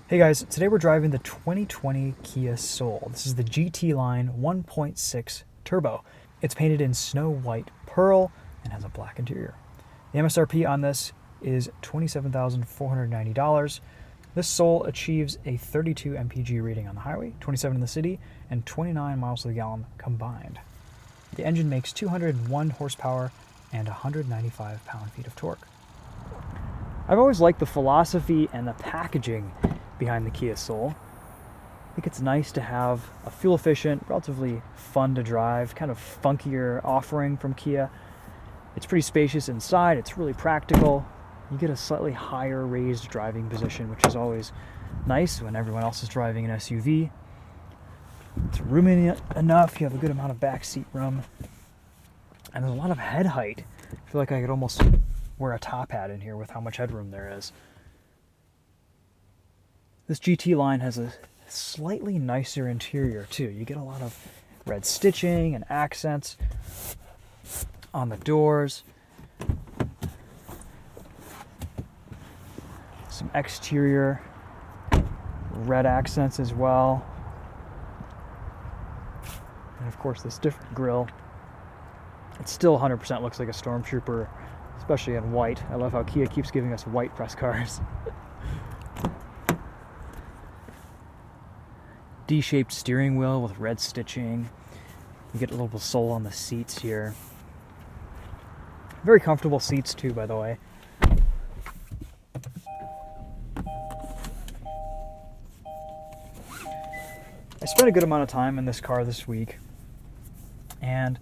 Hey guys, today we're driving the 2020 Kia Soul. This is the GT Line 1.6 Turbo. It's painted in snow white pearl and has a black interior. The MSRP on this is $27,490. This Soul achieves a 32 mpg rating on the highway, 27 in the city, and 29 miles to the gallon combined. The engine makes 201 horsepower and 195 pound-feet of torque. I've always liked the philosophy and the packaging behind the Kia Soul. I think it's nice to have a fuel-efficient, relatively fun to drive, kind of funkier offering from Kia. It's pretty spacious inside, it's really practical. You get a slightly higher raised driving position, which is always nice when everyone else is driving an SUV. It's roomy enough, you have a good amount of back seat room. And there's a lot of head height. I feel like I could almost wear a top hat in here with how much headroom there is. This GT line has a slightly nicer interior too. You get a lot of red stitching and accents on the doors. Some exterior red accents as well. And of course this different grille. It still 100% looks like a Stormtrooper, especially in white. I love how Kia keeps giving us white press cars. D-shaped steering wheel with red stitching. You get a little sole on the seats here. Very comfortable seats too, by the way. I spent a good amount of time in this car this week, and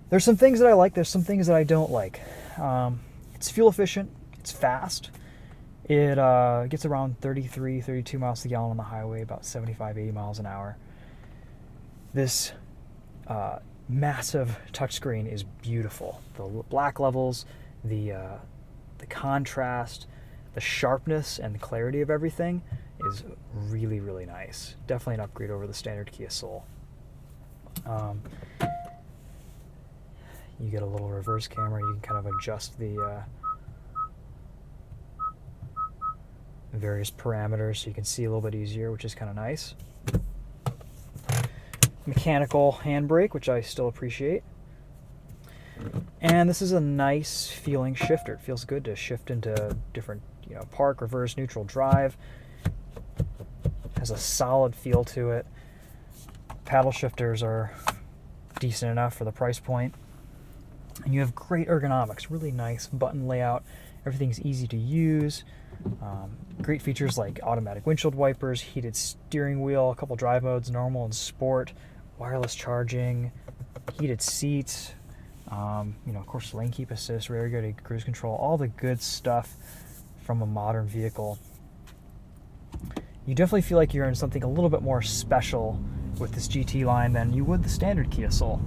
there's some things that I like, there's some things that I don't like. It's fuel efficient, it's fast. It gets around 33, 32 miles to the gallon on the highway, about 75, 80 miles an hour. This massive touchscreen is beautiful. The black levels, the contrast, the sharpness and the clarity of everything is really, really nice. Definitely an upgrade over the standard Kia Soul. You get a little reverse camera. You can kind of adjust the various parameters so you can see a little bit easier, which is kind of nice. Mechanical handbrake, which I still appreciate. And this is a nice feeling shifter. It feels good to shift into different, park, reverse, neutral, drive. Has a solid feel to it. Paddle shifters are decent enough for the price point. And you have great ergonomics, really nice button layout. Everything's easy to use. Great features like automatic windshield wipers, heated steering wheel, a couple drive modes, normal and sport, wireless charging, heated seats, of course lane keep assist, rear guided cruise control, all the good stuff from a modern vehicle. You definitely feel like you're in something a little bit more special with this GT line than you would the standard Kia Soul.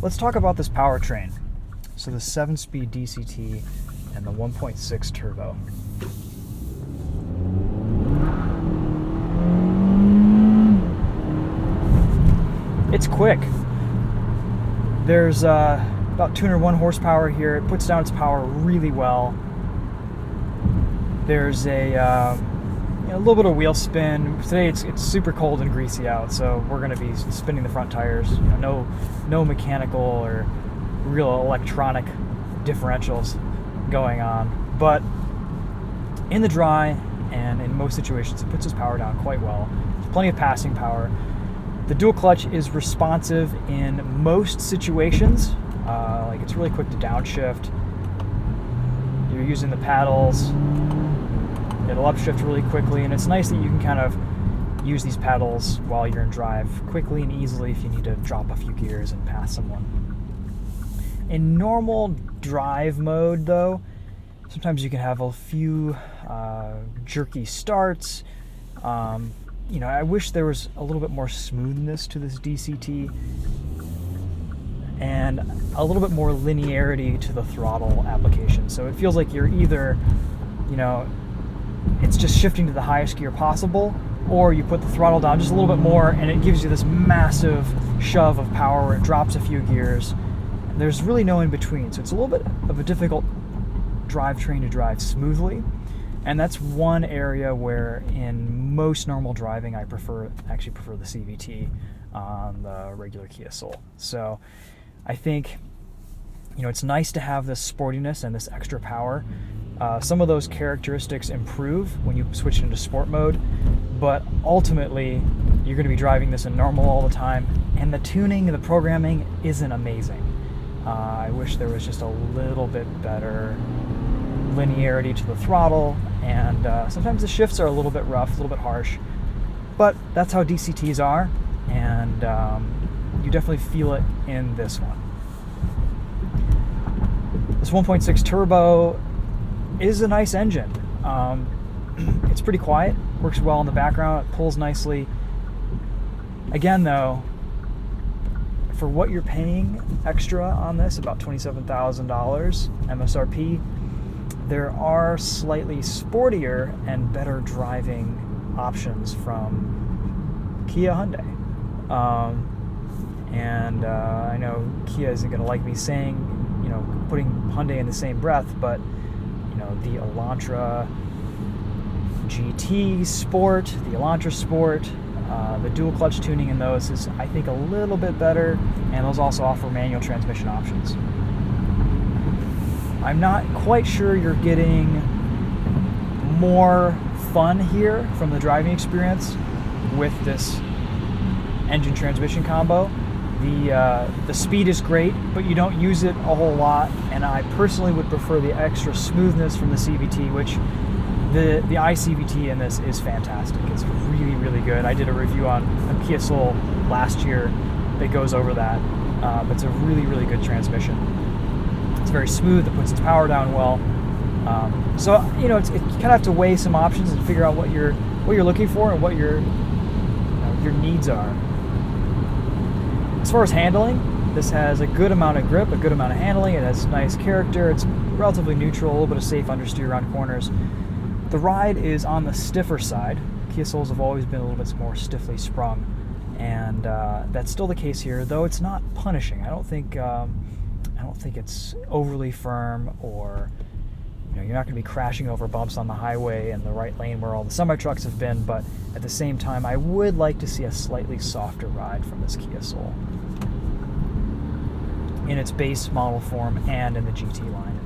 Let's talk about this powertrain. So the 7-speed DCT and the 1.6 turbo. It's quick. There's about 201 horsepower here. It puts down its power really well. There's a little bit of wheel spin. Today it's super cold and greasy out, so we're going to be spinning the front tires. No mechanical or real electronic differentials going on. But in the dry and in most situations, it puts its power down quite well. There's plenty of passing power. The dual clutch is responsive in most situations. Like it's really quick to downshift. You're using the paddles. It'll upshift really quickly, and it's nice that you can kind of use these pedals while you're in drive quickly and easily if you need to drop a few gears and pass someone. In normal drive mode, though, sometimes you can have a few jerky starts. I wish there was a little bit more smoothness to this DCT and a little bit more linearity to the throttle application. So it feels like you're either, it's just shifting to the highest gear possible, or you put the throttle down just a little bit more and it gives you this massive shove of power where it drops a few gears. And there's really no in between, so it's a little bit of a difficult drivetrain to drive smoothly. And that's one area where in most normal driving I actually prefer the CVT on the regular Kia Soul. So I think, it's nice to have this sportiness and this extra power. Some of those characteristics improve when you switch into sport mode, but ultimately you're going to be driving this in normal all the time, and the tuning and the programming isn't amazing. I wish there was just a little bit better linearity to the throttle, and sometimes the shifts are a little bit rough, a little bit harsh, but that's how DCTs are, and you definitely feel it in this one. This 1.6 turbo is a nice engine. It's pretty quiet, works well in the background, it pulls nicely. Again though, for what you're paying extra on this, about $27,000 MSRP, there are slightly sportier and better driving options from Kia Hyundai. I know Kia isn't going to like me saying, putting Hyundai in the same breath, but the Elantra GT Sport, the Elantra Sport, the dual clutch tuning in those is, I think, a little bit better, and those also offer manual transmission options. I'm not quite sure you're getting more fun here from the driving experience with this engine transmission combo. The speed is great, but you don't use it a whole lot, and I personally would prefer the extra smoothness from the CVT, which the iCVT in this is fantastic. It's really, really good. I did a review on a Kia Soul last year that goes over that. But it's a really, really good transmission. It's very smooth, it puts its power down well. So you kind of have to weigh some options and figure out what you're looking for and what your needs are. As far as handling, this has a good amount of grip, a good amount of handling. It has nice character. It's relatively neutral, a little bit of safe understeer around corners. The ride is on the stiffer side. Kia Souls have always been a little bit more stiffly sprung, and that's still the case here. Though it's not punishing. I don't think it's overly firm, or you're not going to be crashing over bumps on the highway in the right lane where all the semi-trucks have been. But at the same time, I would like to see a slightly softer ride from this Kia Soul in its base model form and in the GT line.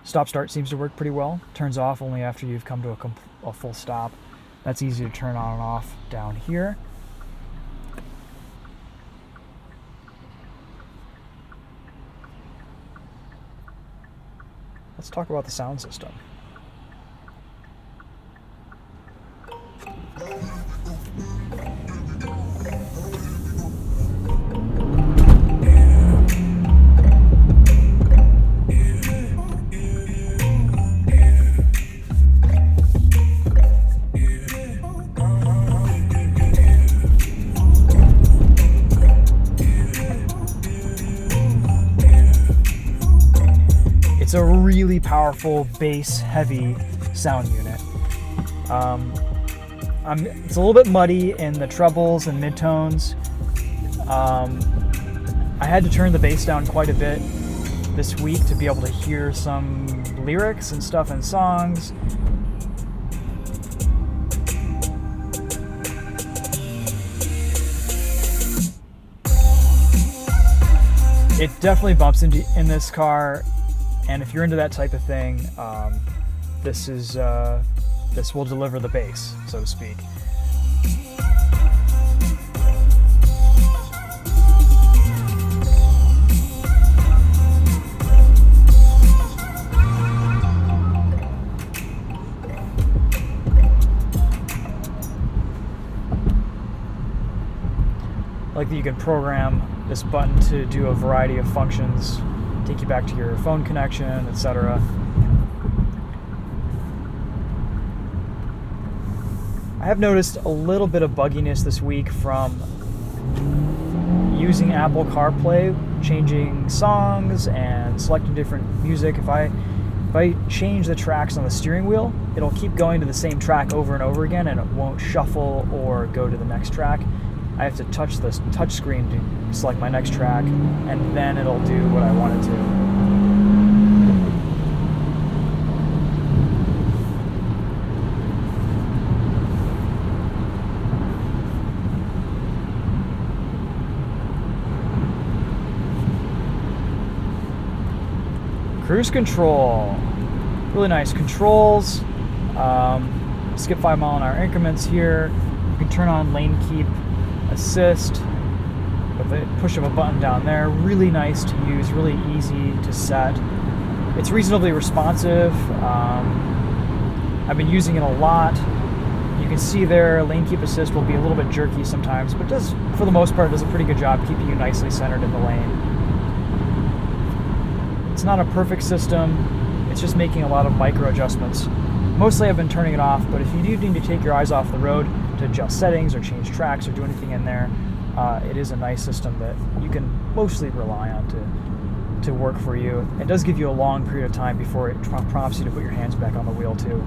Stop-start seems to work pretty well. Turns off only after you've come to a full stop. That's easy to turn on and off down here. Let's talk about the sound system. It's a really powerful, bass-heavy sound unit. It's a little bit muddy in the trebles and midtones. I had to turn the bass down quite a bit this week to be able to hear some lyrics and stuff in songs. It definitely bumps in this car. And if you're into that type of thing, this will deliver the bass, so to speak. Like that you can program this button to do a variety of functions, take you back to your phone connection, etc. I have noticed a little bit of bugginess this week from using Apple CarPlay changing songs and selecting different music. If I change the tracks on the steering wheel, it'll keep going to the same track over and over again, and it won't shuffle or go to the next track. I have to touch the touch screen to select my next track, and then it'll do what I want it to. Cruise control, really nice controls. Skip 5 mile an hour increments here. You can turn on lane keep assist with the push of a button down there. Really nice to use, really easy to set. It's reasonably responsive. I've been using it a lot. You can see there, lane keep assist will be a little bit jerky sometimes, but does, for the most part, does a pretty good job keeping you nicely centered in the lane. It's not a perfect system, it's just making a lot of micro adjustments. Mostly I've been turning it off, but if you do need to take your eyes off the road to adjust settings or change tracks or do anything in there, it is a nice system that you can mostly rely on to work for you. It does give you a long period of time before it prompts you to put your hands back on the wheel too.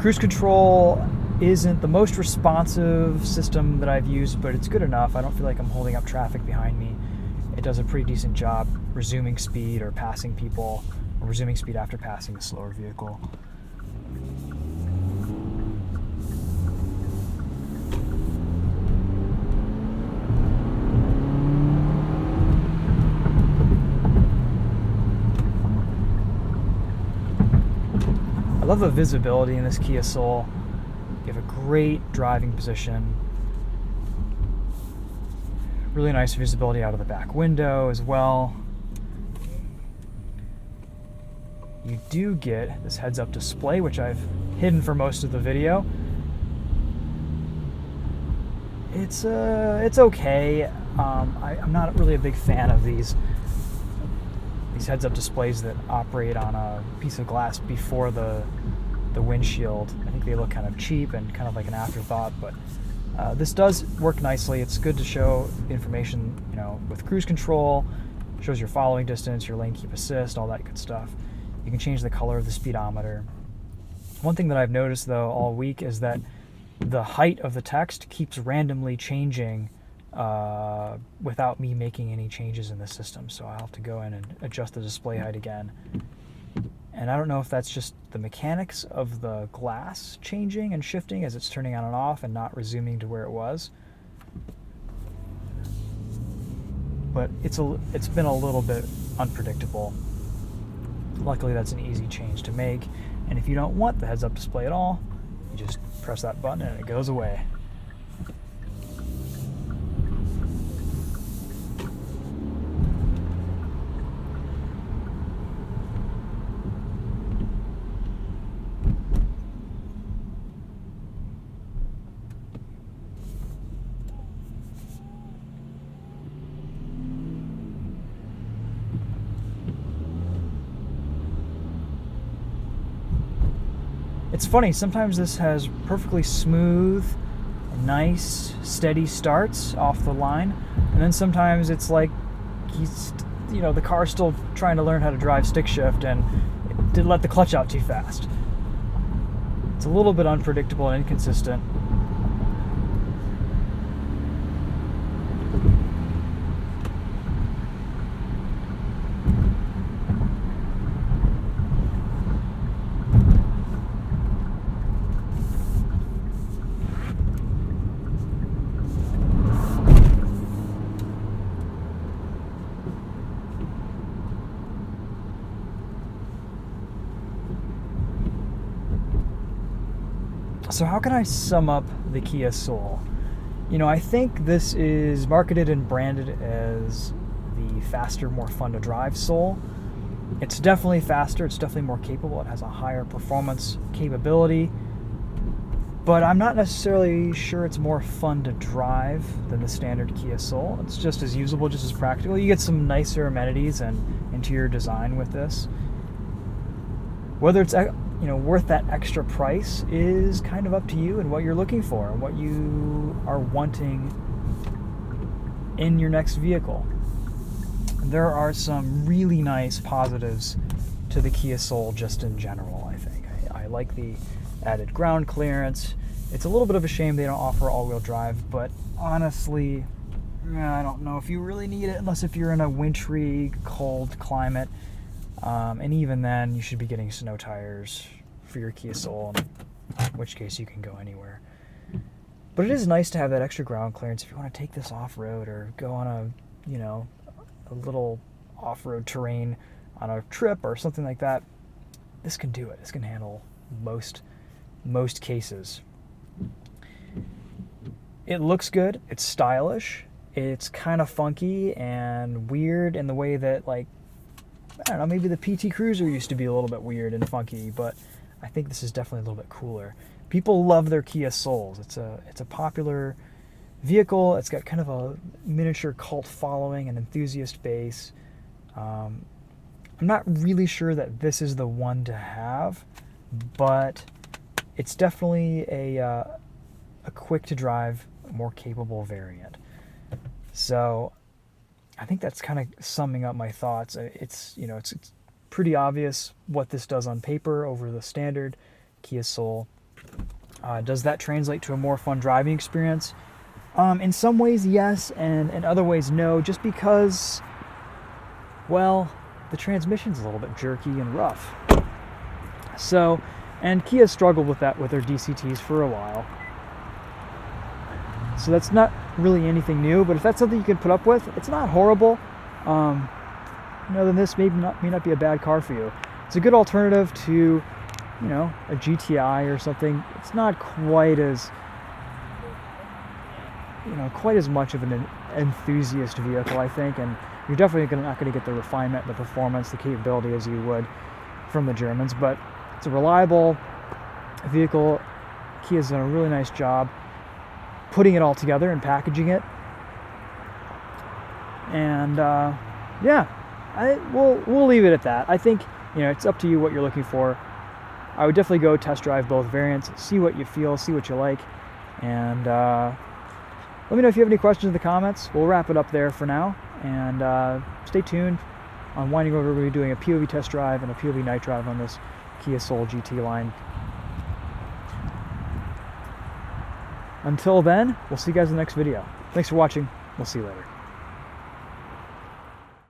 Cruise control isn't the most responsive system that I've used, but it's good enough. I don't feel like I'm holding up traffic behind me. It does a pretty decent job resuming speed or passing people, or resuming speed after passing a slower vehicle. I love the visibility in this Kia Soul. You have a great driving position. Really nice visibility out of the back window as well. You do get this heads-up display, which I've hidden for most of the video. It's okay. I'm not really a big fan of these heads-up displays that operate on a piece of glass before the windshield. I think they look kind of cheap and kind of like an afterthought, but this does work nicely. It's good to show information, with cruise control. It shows your following distance, your lane keep assist, all that good stuff. You can change the color of the speedometer. One thing that I've noticed though all week is that the height of the text keeps randomly changing without me making any changes in the system. So I'll have to go in and adjust the display height again. And I don't know if that's just the mechanics of the glass changing and shifting as it's turning on and off and not resuming to where it was. But it's been a little bit unpredictable. Luckily, that's an easy change to make. And if you don't want the heads-up display at all, you just press that button and it goes away. It's funny, sometimes this has perfectly smooth, nice, steady starts off the line, and then sometimes it's like the car's still trying to learn how to drive stick shift and it did let the clutch out too fast. It's a little bit unpredictable and inconsistent. So how can I sum up the Kia Soul? I think this is marketed and branded as the faster, more fun to drive Soul. It's definitely faster, it's definitely more capable, it has a higher performance capability, but I'm not necessarily sure it's more fun to drive than the standard Kia Soul. It's just as usable, just as practical. You get some nicer amenities and interior design with this. Whether it's worth that extra price is kind of up to you and what you're looking for and what you are wanting in your next vehicle. there are some really nice positives to the Kia Soul just in general, I think. I like the added ground clearance. It's a little bit of a shame they don't offer all-wheel drive, but honestly, I don't know if you really need it unless if you're in a wintry, cold climate. And even then, you should be getting snow tires for your Kia Soul, in which case you can go anywhere. But it is nice to have that extra ground clearance if you want to take this off-road or go on a little off-road terrain on a trip or something like that. This can do it. This can handle most cases. It looks good. It's stylish. It's kind of funky and weird in the way that, like, I don't know, maybe the PT Cruiser used to be a little bit weird and funky, but I think this is definitely a little bit cooler. People love their Kia Souls. It's a popular vehicle. It's got kind of a miniature cult following and enthusiast base. I'm not really sure that this is the one to have, but it's definitely a quick to drive, more capable variant. So I think that's kind of summing up my thoughts. It's pretty obvious what this does on paper over the standard Kia Soul. Does that translate to a more fun driving experience? In some ways, yes, and in other ways, no, just because, well, the transmission's a little bit jerky and rough. So, and Kia struggled with that with their DCTs for a while. So that's not really anything new, but if that's something you can put up with, it's not horrible. Then this may not be a bad car for you. It's a good alternative to, a GTI or something. It's not quite as much of an enthusiast vehicle, I think, and you're definitely not going to get the refinement, the performance, the capability as you would from the Germans, but it's a reliable vehicle. Kia's done a really nice job putting it all together and packaging it. And we'll leave it at that. I think it's up to you what you're looking for. I would definitely go test drive both variants, see what you feel, see what you like, and let me know if you have any questions in the comments. We'll wrap it up there for now, and stay tuned on Winding Road. We're going to be doing a POV test drive and a POV night drive on this Kia Soul GT line. Until then, we'll see you guys in the next video. Thanks for watching. We'll see you later.